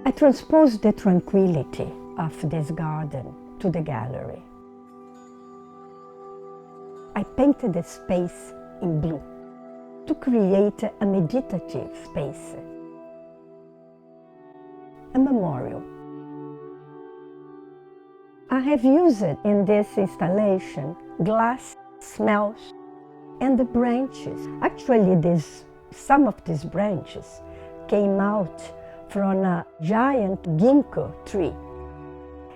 I transposed the tranquility of this garden to the gallery. I painted the space in blue to create a meditative space, a memorial. I have used in this installation glass, smells, and the branches. Actually, some of these branches came out from a giant ginkgo tree,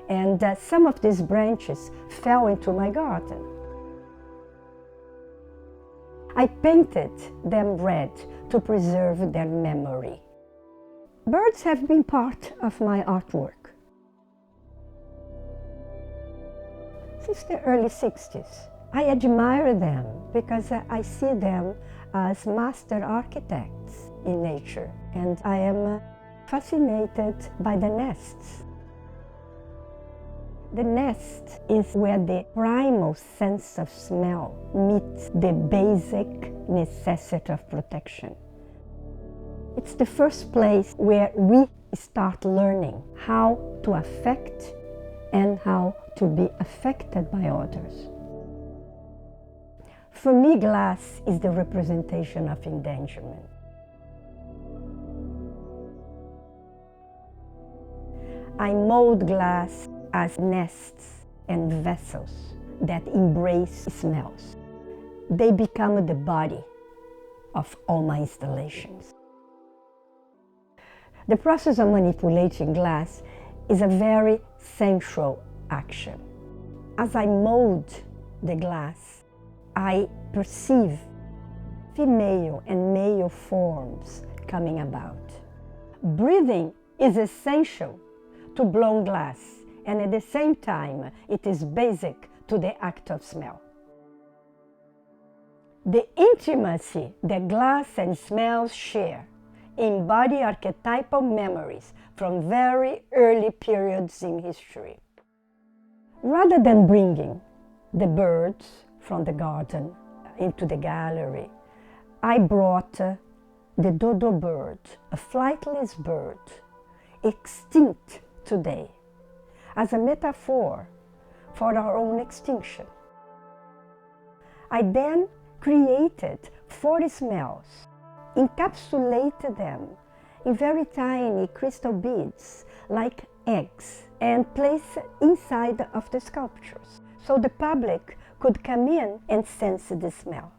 and some of these branches fell into my garden. I painted them red to preserve their memory. Birds have been part of my artwork since the early 60s. I admire them because I see them as master architects in nature, and I am fascinated by the nests. The nest is where the primal sense of smell meets the basic necessity of protection. It's the first place where we start learning how to affect and how to be affected by others. For me, glass is the representation of endangerment. I mold glass as nests and vessels that embrace smells. They become the body of all my installations. The process of manipulating glass is a very sensual action. As I mold the glass, I perceive female and male forms coming about. Breathing is essential to blown glass, and at the same time, it is basic to the act of smell. The intimacy that glass and smells share embody archetypal memories from very early periods in history. Rather than bringing the birds from the garden into the gallery, I brought the dodo bird, a flightless bird, extinct today, as a metaphor for our own extinction. I then created 40 smells, encapsulated them in very tiny crystal beads like eggs, and placed inside of the sculptures, so the public could come in and sense the smell.